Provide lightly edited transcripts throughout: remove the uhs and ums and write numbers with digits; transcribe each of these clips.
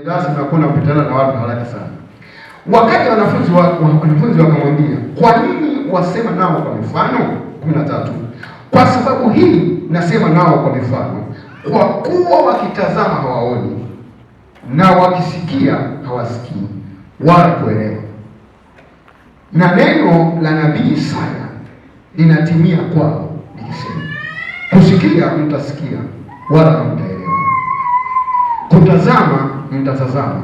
Lazima kuna kupitana na watu haraka sana. Wakati wanafunzi wakamwambia, "Kwa nini wasema nao kwa mifano?" 13. Kwa sababu hii nasema nao kwa mifano, kwa kuwa wakitazama hawaoni, na wakisikia hawasikii wala kuelewa. Na neno la nabii Isaya linatimia kwao likisema, kusikia mtasikia wala hamtaelewa, kutazama mtatazama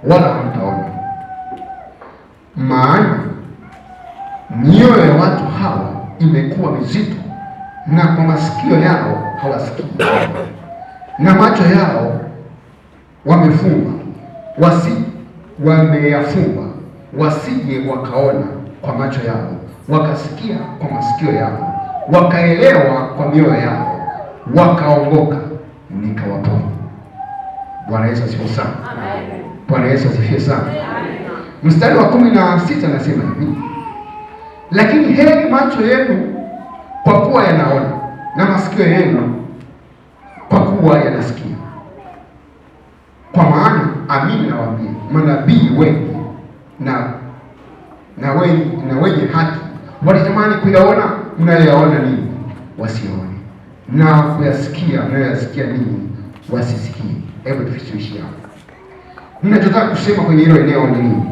wala hamtaona, maana mioyo ya watu hawa imekuwa mizito, na kwa masikio yao hawasikii, na macho yao wameyafumba, wasije wakaona kwa macho yao, wakasikia kwa masikio yao, wakaelewa kwa mioyo yao, wakaongoka nikawaponya. Bwana Yesu asifiwe sana. Amen. Bwana Yesu asifiwe sana. Amen. Mstari wa 16 anasema hivi, lakini heri macho yenu kwa kuwa yanaona, na masikio yenu kwa kuwa yanasikia. Kwa maana amini nawaambia, manabii wengi na wenye haki walitamani kuyaona mnayoyaona ninyi wasione, na kuyasikia mnayoyasikia ninyi wasisikie. Hebu tufikirie hapo. Ninachotaka kusema kwenye hilo eneo ni nini?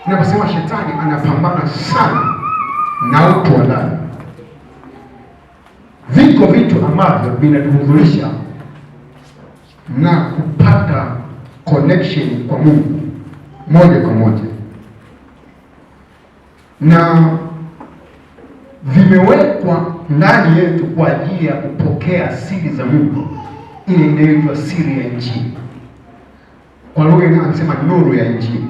Ninaposema shetani anapambana sana na utu wa ndani, viko vitu ambavyo vinatuhudhurisha na kupata connection kwa Mungu moja kwa moja, na vimewekwa ndani yetu kwa ajili ya kupokea siri za Mungu. Ile inaitwa siri ya Injili, kwa lugha inasema nuru ya Injili.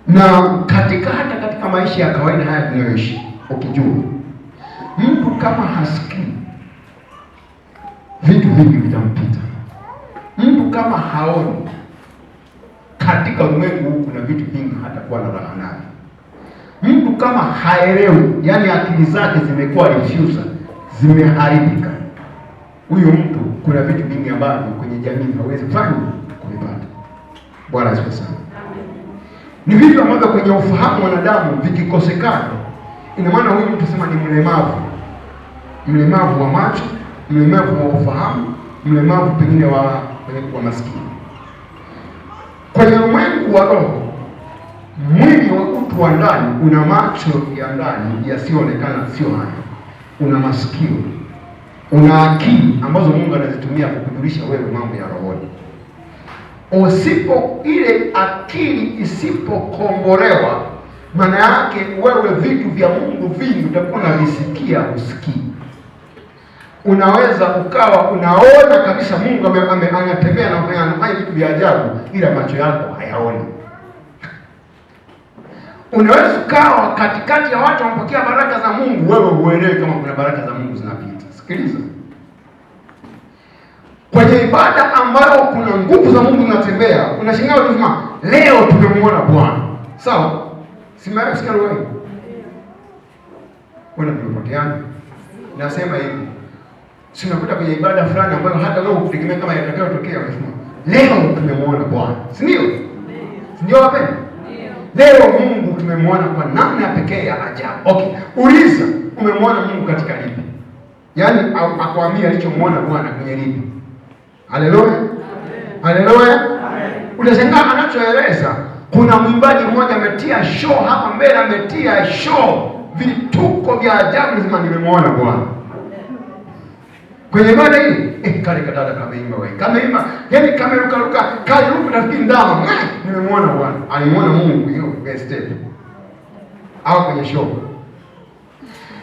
Na hata katika maisha ya kawaida haya tunayoishi, ukijua mtu kama hasikii, vitu vingi vitampita. Mtu kama haoni, katika ulimwengu huu kuna vitu vingi hata kuwa na raha nayo. Mtu kama haelewi, yani akili zake zimekuwa refuser, zimeharibika, huyo mtu kuna vitu vingi ambavyo kwenye jamii hawezi kufanya kuvipata. Bwana asifiwe sana. Ni vitu ambavyo kwenye ufahamu wanadamu vikikosekana, ina maana huyu mtu sema ni mlemavu wa macho, mlemavu wa ufahamu, mlemavu pengine wa masikio. Kwenye ulimwengu wa roho, mwili wa utu wa ndani una macho ya ndani yasiyoonekana, sio haya, una masikio, una akili ambazo Mungu anazitumia kukujulisha wewe mambo ya rohoni. Ile akili isipokombolewa, maana yake wewe vitu vya Mungu vingi utakuwa unavisikia, usikii. Unaweza ukawa unaona kabisa Mungu anatembea na anafanya vitu vya ajabu, ila macho yako hayaoni. Unaweza ukawa katikati ya watu wanapokea baraka za Mungu, wewe huelewi kama kuna baraka za Mungu zinapita. Sikiliza, kwenye ibada ambayo kuna nguvu za Mungu zinatembea, unashangaa unasema leo tumemwona Bwana. Sawa? Sikia wewe. Bwana tumepoteana. Nasema hivi, sinakuta kwenye ibada fulani ambayo hata wewe ukitegemea kama yatakayotokea, unasema leo tumemwona Bwana. Si ndio? Ndio wapenda? Leo Mungu tumemwona kwa namna ya pekee ya ajabu. Okay, uliza umemwona Mungu katika lipi? Yaani akwambia alichomwona Bwana kwenye lipi? Haleluya. Haleluya. Unashangaa anachoeleza, kuna mwimbaji mmoja ametia show hapa mbele, ametia show vituko vya ajabu, lazima nimemwona Bwana. Kwenye ibada hii, kale kadada kameimba wewe. Kameimba, yani kameruka nafikiri ndama. Nimemwona Bwana. Alimwona Mungu hiyo step. Au kwenye show.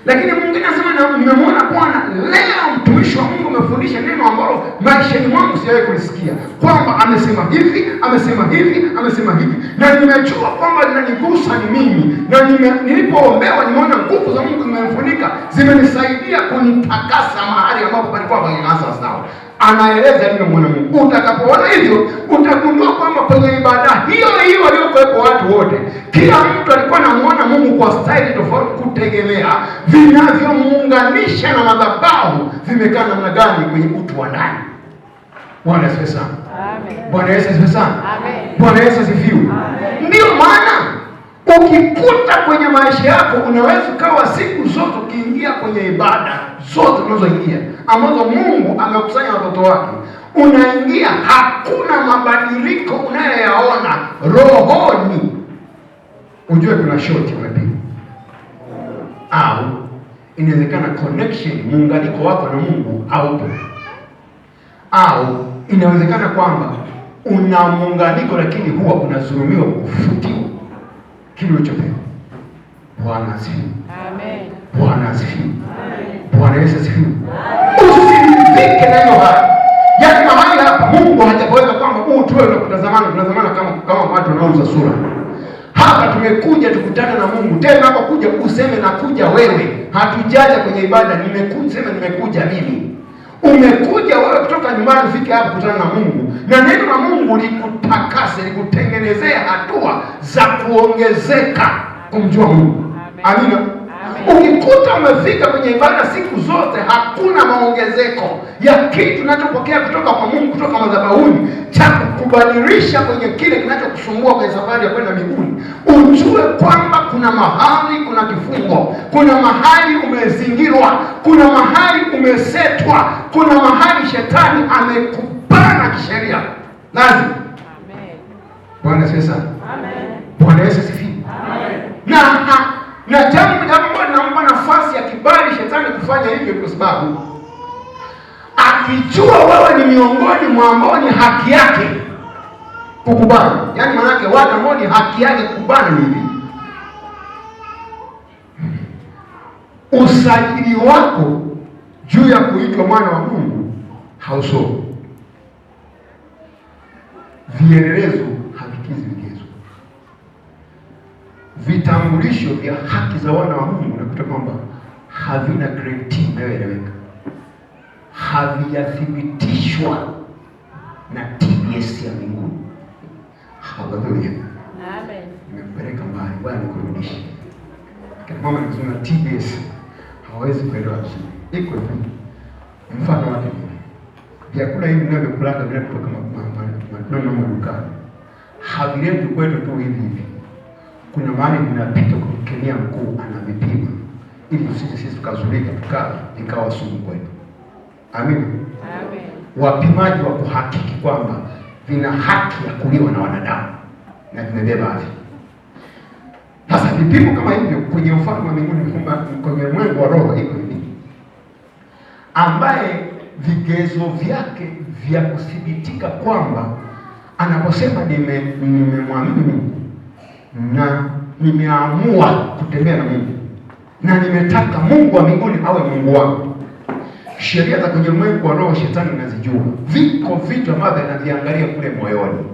Lakini mwingine anasema na nimemwona Bwana. Leo mtumishi wa Mungu amefundisha neno ambalo maishani mwangu sijawahi kulisikia. Kwamba amesema hivi, na nimejua kwamba linanigusa ni mimi. Na nilipoombewa nimeona nguvu za Mungu zimenifunika, zimenisaidia kunitakasa mahali ambapo palikuwa pangasa sawa. Anaeleza nimemwona Mungu. Utakapoona hivyo, utagundua kwamba kwenye ibada hiyo waliokuwepo watu wote, kila mtu alikuwa anamuona Mungu kwa staili tofauti, kutegemea vinavyomuunganisha na madhabahu vimekaa namna gani kwenye utu wa ndani. Bwana asifiwe sana. Amen. Bwana Yesu asifiwe sana. Amen. Bwana Yesu asifiwe. Ndio maana ukikuta kwenye maisha yako unaweza ukawa siku zote ukiingia kwenye ibada zote unazoingia ambazo Mungu amekusanya watoto wake, unaingia hakuna mabadiliko unayoyaona rohoni, ujue kuna shoti umepiga, au inawezekana connection, muunganiko wako na Mungu haupo, au inawezekana kwamba una muunganiko lakini huwa unazulumiwa kufutiwa kile ulichopewa. Bwana asifiwe. Amen. Bwana asifiwe. Amen. Bwana Yesu asifiwe. Usiridhike na hiyo hali. Yaani mahali hapa Mungu hajapoweka kwamba tuwe tunatazamana kama watu wanauza sura. Hapa tumekuja tukutane na Mungu. Tena hapa kuja useme nakuja wewe. Hatujaja kwenye ibada nimekuja mimi. Umekuja wewe kutoka nyumbani ufike hapa kukutana na Mungu. Na neno la Mungu likutakase, likutengenezee hatua za kuongezeka kumjua Mungu. Amina. Ukikuta umefika kwenye ibada siku zote hakuna maongezeko ya kitu unachopokea kutoka kwa Mungu, kutoka madhabahuni, cha kukubadilisha kwenye kile kinachokusumbua kwenye safari ya kwenda mbinguni, ujue kwamba kuna mahali kuna kifungo, kuna mahali umezingirwa, kuna mahali umesetwa, kuna mahali shetani amekubana kisheria. Lazima. Amen. Bwana asifiwe sana. Amen. Bwana Yesu asifiwe. Amen. Na jambo ambalo linampa nafasi ya kibali shetani kufanya hivyo kwa sababu akijua wewe ni miongoni mwa ambao ni haki yake kukubana. Yaani maana yake wale ambao ni haki yake kukubana ni hivi. Usajili wako juu ya kuitwa mwana wa Mungu hausomi. Vielelezo havikizi vigezo. Vitambulisho vya haki za wana wa Mungu nakuta kwamba havina grade inayoeleweka, havijathibitishwa na TBS ya mbinguni. Haleluya. Amen. Nimepeleka mbali, Bwana nikurudishe. Kama mama nikisema TBS hawezi kuelewa vizuri. Iko hivi. Mfano wake vyakula hivi vinavyokula bila kutoka madukani haviletu kwetu tu hivi hivi. Kuna mahali ninapita kwa Kenya mkuu anavipima ili sisi tukazulika ikawa sumu kwetu. Amen. Amen. Wapimaji wa kuhakiki kwamba vina haki ya kuliwa na wanadamu na vimebeba afya. Sasa vipimo kama hivyo kwenye ufalme wa mbinguni, kwenye ulimwengu wa roho iko hivi, ambaye vigezo vyake vya kuthibitika kwamba anaposema nimemwamini na nimeamua kutembea na Mungu na nimetaka Mungu wa mbinguni awe Mungu wangu. Sheria za kwenye ulimwengu wa roho shetani anazijua. Viko vitu ambavyo anaviangalia kule moyoni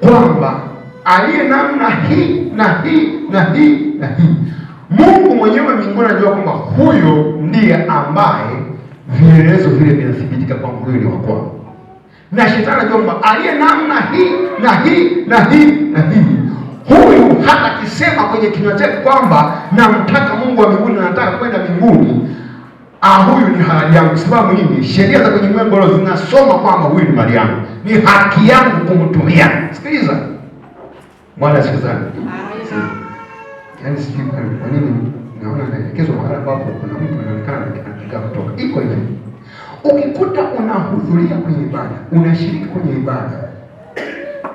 kwamba aliye namna hii na hii na hii na hii, Mungu mwenyewe mbinguni anajua kwamba huyo ndiye ambaye vielelezo vile vinathibitika kwamba huyo ni wa kwangu. Na shetani anajua kwamba aliye namna hii na hii na hii na hii, huyu hata kisema kwenye kinywa chake kwamba namtaka Mungu wa mbinguni na nataka kwenda mbinguni, huyu ni halali yangu. Sababu nini? Sheria za kwenye ulimwengu leo zinasoma kwamba huyu ni mali yangu, ni haki yangu kumtumia. Sikiliza, Bwana asifiwe sana. Amen. Yaani sijui kwa nini naona naelekezwa mahali ambapo kuna mtu anaonekana anataka kutoka. Iko hivi, ukikuta unahudhuria kwenye ibada, unashiriki kwenye ibada,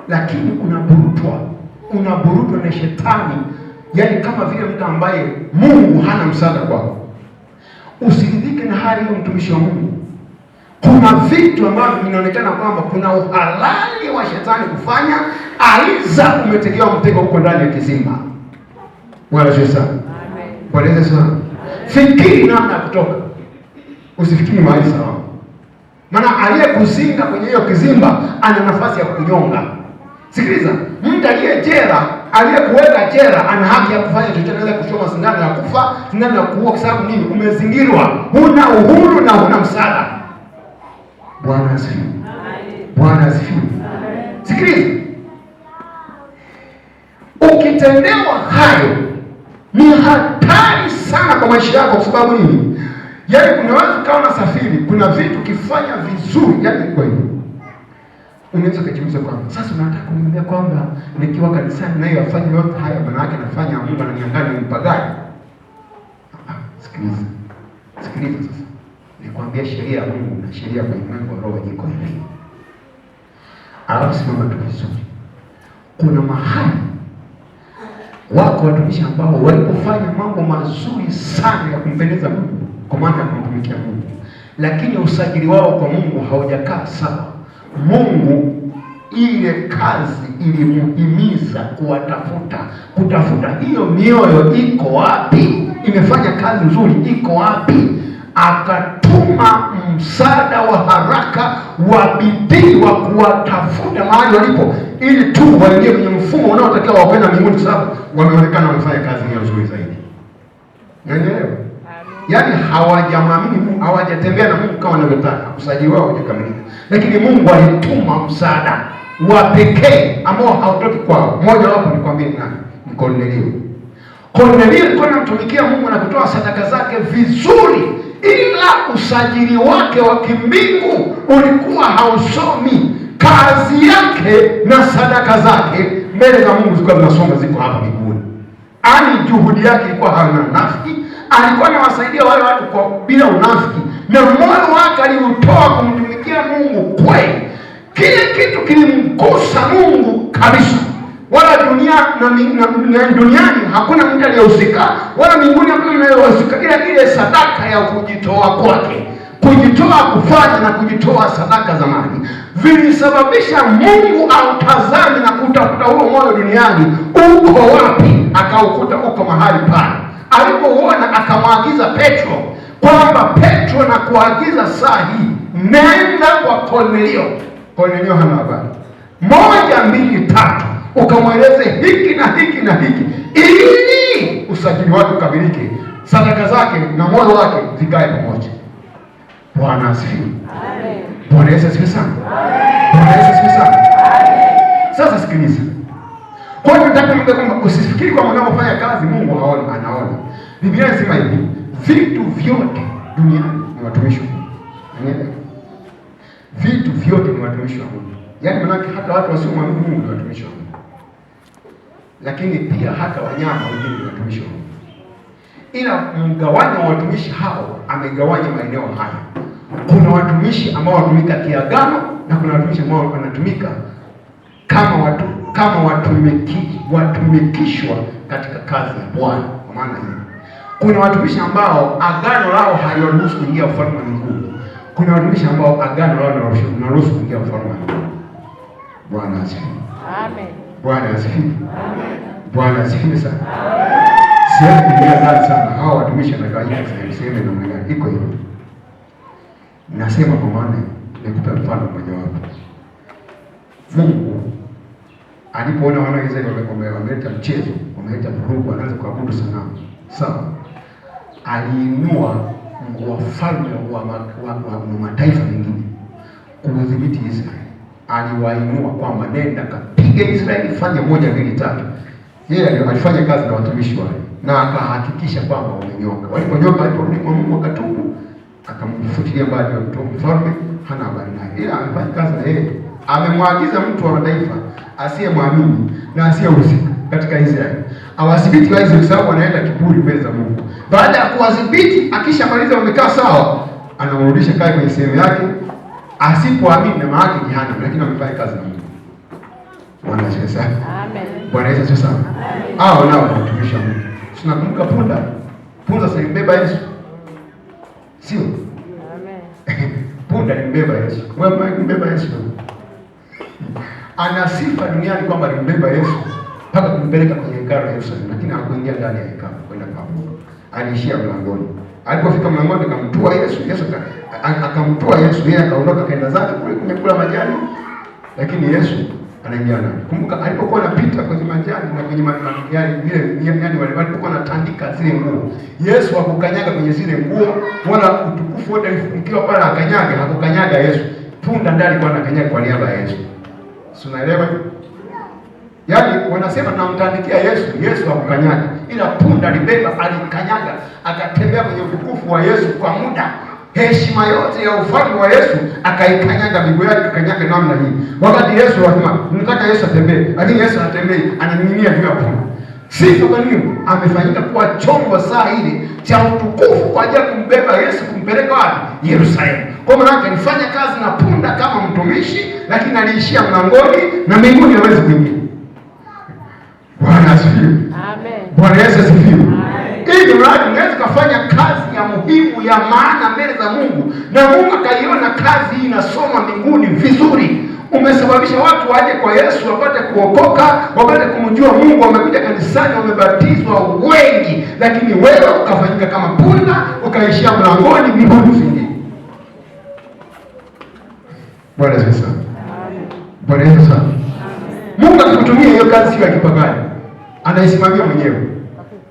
lakini unaburutwa na shetani, yaani kama vile mtu ambaye Mungu hana msaada kwako, usiridhike na hali hiyo, mtumishi wa Mungu. Kuna vitu ambavyo vinaonekana kwamba kuna uhalali wa shetani kufanya, aiza umetegewa mtego huko ndani ya kizimba. Bwana Yesu sana. Amen. Bwana Yesu sana. Fikiri namna ya kutoka. Usifikiri mahali salama. Maana aliyekuzinga kwenye hiyo kizimba ana nafasi ya kunyonga. Sikiliza, mtu aliyekuweka jela ana haki ya kufanya chochote, anaweza kuchoma sindano ya kufa, sindano ya kuua, kwa sababu nini? Umezingirwa, huna uhuru na huna msaada. Bwana asifiwe. Bwana asifiwe. Sikiliza, ukitendewa hayo ni hatari sana kwa maisha yako. Kwa sababu nini? Yaani unaweza ukawa unasafiri, kuna vitu kifanya vizuri, yaani kwa hiyo Unaweza kujiuliza kwamba sasa unataka kuniambia kwamba nikiwa kanisani naye afanye yote haya, maana yake nafanya Mungu ananiangani mpagani? Sikiliza. Sikiliza sasa. Nikwambia sheria ya Mungu na sheria ya ulimwengu wa roho iko hivi. Alafu simama tu vizuri. Kuna mahali wako watumishi ambao walipofanya mambo mazuri sana ya kumpendeza Mungu, kwa maana ya kumtumikia Mungu, lakini usajili wao kwa Mungu haujakaa sawa. Mungu ile kazi ilimuhimiza kutafuta hiyo mioyo iko wapi, imefanya kazi nzuri iko wapi, akatuma msaada wa haraka wa bidii wa kuwatafuta mahali walipo, ili tu waingie kwenye mfumo unaotakiwa wa kwenda mbinguni, sababu wameonekana wamefanya kazi hiyo nzuri zaidi. Unaelewa? Yaani hawajamwamini Mungu, hawajatembea na Mungu kama wanavyotaka, usajili wao haujakamilika. Lakini Mungu alituma msaada wa pekee ambao hautoki kwao. Mmoja wapo nikwambie nani? Ni Kornelio. Kornelio alikuwa anamtumikia Mungu na kutoa sadaka zake vizuri, ila usajili wake wa kimbingu ulikuwa hausomi. Kazi yake na sadaka zake mbele za Mungu zilikuwa zinasoma, ziko hapa mbinguni. Ani juhudi yake ilikuwa haina nafiki. Alikuwa anawasaidia wale watu kwa bila unafiki, na moyo wake aliutoa kumtumikia Mungu kweli. Kile kitu kilimgusa Mungu kabisa. Wala duniani hakuna mtu aliyehusika, wala mbinguni hakuna mtu aliyehusika, ila ile sadaka ya kujitoa kwake, kujitoa kufanya na kujitoa sadaka za mali, vilisababisha Mungu autazame na kutafuta huo moyo duniani uko wapi. Akaukuta uko mahali pale. Alipouona akamwagiza Petro kwamba Petro, na kuagiza saa hii, nenda kwa Kornelio. Kornelio hana habari. 1, 2, 3 ukamweleze hiki na hiki na hiki, ili usajili wake ukamilike, sadaka zake na moyo wake vikae pamoja. Bwana asifiwe. Amen. Bwana Yesu asifiwe sana. Amen. Bwana Yesu asifiwe sana. Amen. Sasa sikiliza. Kwa hiyo nataka niambie kwamba usifikiri kwamba unapofanya kazi Mungu haoni, anaona. Biblia inasema hivi, vitu vyote duniani ni watumishi wa Mungu. Unaelewa? Vitu vyote ni watumishi wa Mungu. Yaani maana hata watu wasiomwamini Mungu ni watumishi wa Mungu. Lakini pia hata wanyama wengine ni watumishi wa Mungu. Ila mgawanyo wa watumishi hao amegawanya maeneo haya. Kuna watumishi ambao wanatumika kiagano, na kuna watumishi ambao wanatumika kama watumikishwa katika kazi ya Bwana. Kwa maana hiyo, kuna watumishi ambao agano lao haliwaruhusu kuingia ufalme wa mbinguni. Kuna watumishi ambao agano lao linaruhusu kuingia ufalme wa mbinguni. Bwana asifiwe. Amen. Bwana asifiwe. Amen. Bwana asifiwe sana. Amen. Sasa kuingia sana hao watumishi wanagawanyika sehemu namna gani? Iko hiyo. Nasema kwa maana nikupe mfano mmoja wapo. Mungu alipoona wana wa Israeli wameleta mchezo, wameleta vurugu, wanaanza kuabudu sanamu, sawa, aliinua wafalme wa mataifa mengine kudhibiti Israeli. Aliwainua kwamba nenda kapiga Israeli, fanya 1, 2, 3. Yeye alifanya kazi na watumishi wale, na akahakikisha kwamba wamenyoka. Waliponyoka, aliporudi kwa Mungu akatubu, akamfutilia mbali mfalme, hana habari naye. Ila amefanya kazi na yeye. Amemwagiza mtu wa mataifa asiyemwamini na asiyehusika katika Israeli awadhibiti wa Israeli, sababu wanaenda kiburi mbele za Mungu. Baada ya kuwadhibiti, akishamaliza wamekaa sawa, anamrudisha kae kwenye sehemu yake. Asipoamini na maana yake jehanamu, lakini amefanya kazi na Mungu. Bwana asifiwe sana. Amen. Bwana Yesu asifiwe sana. Amen. Hao nao watumishi wa Mungu. Tunakumbuka punda silimbeba Yesu, sio? Amen. Punda limbeba Yesu. Wewe mbeba Yesu. Ana sifa duniani kwamba alimbeba Yesu mpaka kumpeleka kwenye hekalu la Yerusalemu, lakini hakuingia ndani ya hekalu kwenda kuabudu. Aliishia mlangoni. Alipofika mlangoni akamtoa Yesu, akamtoa Yesu, yeye akaondoka kaenda zake kule kula majani, lakini Yesu anaingia ndani. Kumbuka alipokuwa anapita kwenye majani na kwenye majani vile wale walipokuwa wanatandika zile nguo, Yesu hakukanyaga kwenye zile nguo, wala utukufu wote ukiwa pale akanyaga, hakukanyaga Yesu. Punda ndani kwa anakanyaga kwa niaba ya Yesu. Unaelewa? Yaani wanasema tunamtandikia Yesu, Yesu hakukanyaga, ila punda alibeba, alikanyaga, akatembea kwenye utukufu wa Yesu kwa muda. heshima yote ya ufalme wa Yesu akaikanyaga, miguu yake kakanyaga namna hii. Wakati Yesu anasema nataka Yesu atembee, lakini Yesu anatembea ananing'inia juu ya punda. Sifa kwa nini? Amefanyika kuwa chombo saa ile cha utukufu kwa ajili ya kumbeba Yesu kumpeleka wapi? Yerusalemu. Kwa maana alifanya kazi na punda kama mtumishi, lakini aliishia mlangoni na mbinguni hawezi kuingia. Bwana asifiwe. Amen. Bwana Yesu asifiwe. Ili mradi unaweza kufanya kazi ya muhimu ya maana mbele za Mungu, na Mungu akaiona kazi hii inasoma mbinguni vizuri. Umesababisha watu waje kwa Yesu wapate kuokoka, wapate kumjua Mungu, wamekuja kanisani, wamebatizwa wengi, lakini wewe ukafanyika kama punda, ukaishia mlangoni, mbinguni usiingie. Bwana Yesu sana. Bwana Yesu sana. Mungu akikutumia hiyo kazi sio ya kipagani, anaisimamia mwenyewe.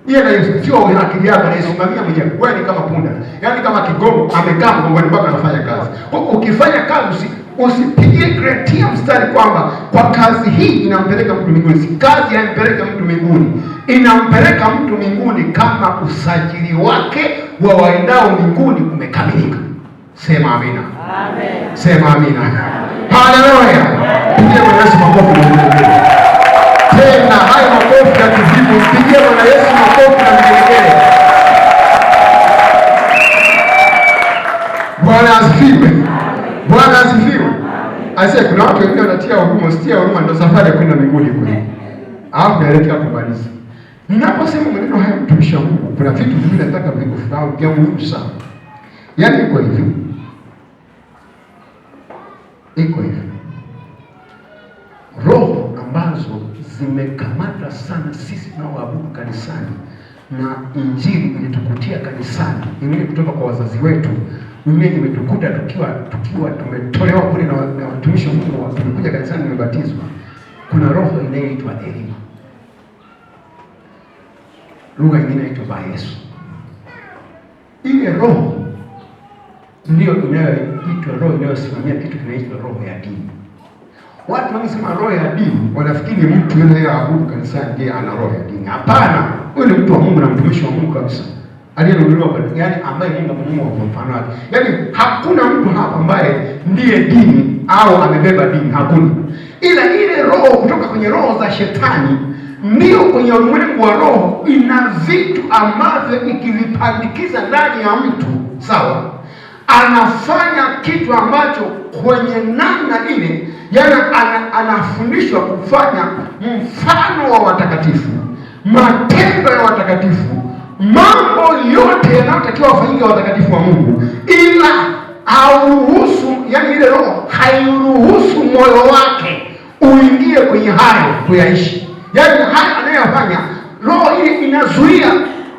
Yeye sio akili yako, anaisimamia mwenyewe. Wewe ni kama punda, yaani kama kigogo amekaa mgongoni mpaka anafanya kazi. Ukifanya kazi usipigie kretia mstari kwamba kwa kazi hii inampeleka mtu mbinguni. Si kazi inampeleka mtu mbinguni, inampeleka mtu mbinguni kama usajili wake wa waendao mbinguni umekamilika. Sema amina. Amen. Sema amina. Haleluya. Pigie Bwana Yesu makofi mengi. Tena hayo makofi ya kizibu, pigie Bwana Yesu makofi na vigelegele. Bwana asifiwe. Bwana asifiwe. Asa kuna watu wengine wanatia huruma, sitia huruma ndio safari ya kwenda mbinguni kule. Alafu naelekea kumaliza. Ninaposema maneno haya mtumishi wa Mungu, kuna vitu vingi nataka vikufahamu vya muhimu sana. Yaani iko hivi. Iko hivi. Roho ambazo zimekamata sana sisi tunaoabudu kanisani na injili imetukutia kanisani, ingine kutoka kwa wazazi wetu, ingine imetukuta tukiwa tumetolewa kule na watumishi wa Mungu, tumekuja kanisani tumebatizwa. Kuna roho inayoitwa elimu, lugha nyingine inaitwa Yesu. Ile roho ndio inayoitwa roho inayosimamia kitu kinaitwa roho ya dini. Watu wanasema roho ya dini, wanafikiri mtu yule aabudu kanisani ndiye ana roho ya dini. Hapana, huyo ni mtu wa Mungu na mtumishi wa Mungu kabisa, aliyenunuliwa kwa, yaani ambaye Mungu amemuumba kwa mfano wake. Yaani hakuna mtu hapa ambaye ndiye dini au amebeba dini, hakuna. Ila ile roho kutoka kwenye roho za shetani, ndio kwenye ulimwengu wa roho ina vitu ambavyo ikivipandikiza ndani ya mtu, sawa, anafanya kitu ambacho kwenye namna ile, yaani anafundishwa kufanya mfano wa watakatifu, matendo ya watakatifu, mambo yote yanayotakiwa wafanyike watakatifu wa Mungu, ila hauruhusu, yaani ile roho hairuhusu moyo wake uingie kwenye hayo kuyaishi. Yaani haya anayofanya roho ile inazuia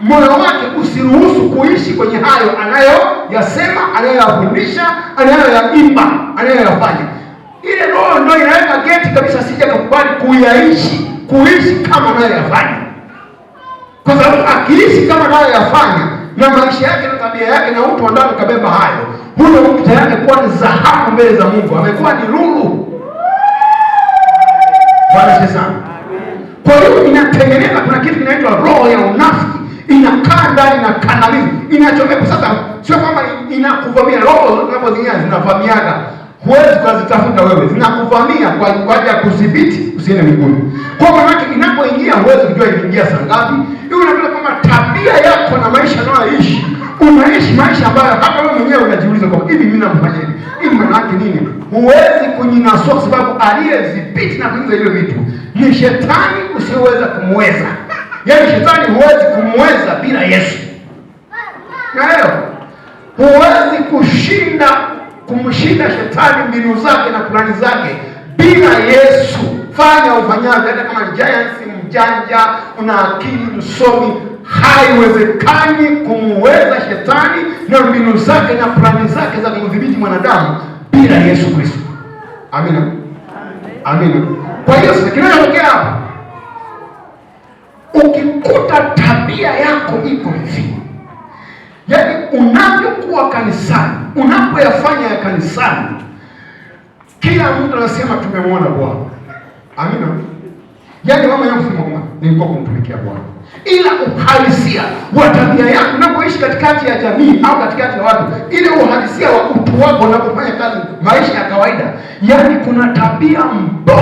moyo wake usiruhusu kuishi kwenye hayo anayoyasema, anayoyafundisha, anayoyaimba, anayoyafanya. Ile roho ndio inaweka geti kabisa, sija kukubali kuishi kama anayoyafanya. Kwa sababu akiishi kama anayoyafanya na maisha yake na tabia yake na utu ndani kabeba hayo, huyo mtu tayari kwa ni dhahabu mbele za Mungu, amekuwa ni lulu. Bwana sana. Kwa hiyo inatengeneza, kuna kitu kinaitwa roho ya unafiki, inakaa ndani na kanalizi, inachomeka. Sasa sio kwamba inakuvamia. Roho zinapozingia zinavamiaga, huwezi kuzitafuta wewe, zinakuvamia kwa ajili ya kudhibiti usiende mbinguni. Kwa maana inapoingia huwezi kujua inaingia saa ngapi. Hiyo unakuta kama tabia yako na maisha unayoishi, unaishi maisha ambayo hata wewe mwenyewe unajiuliza kwa hivi mimi namfanyaje? Hivi maana yake nini? Huwezi kunyinasua kwa sababu aliyedhibiti na kuingiza ile vitu ni shetani, usiweza kumweza. Yaani shetani huwezi kumweza bila Yesu. Na leo huwezi kumshinda shetani mbinu zake na plani zake bila Yesu. Fanya ufanyaje, hata kama ni giants, mjanja, una akili, msomi, haiwezekani kumweza shetani na mbinu zake na plani zake za kumdhibiti mwanadamu bila Yesu Kristo. Amina. Amina. Kwa hiyo kinachotokea hapa, ukikuta tabia yako iko hivi, yaani unavyokuwa kanisani, unapoyafanya ya kanisani, kila mtu anasema tumemwona Bwana. Amina. Yaani mama yangu sema nilikuwa kumtumikia Bwana. Ila uhalisia wa tabia yako unapoishi katikati ya jamii au katikati ya watu, ile uhalisia wa utu wako unapofanya kazi maisha ya kawaida, yani kuna tabia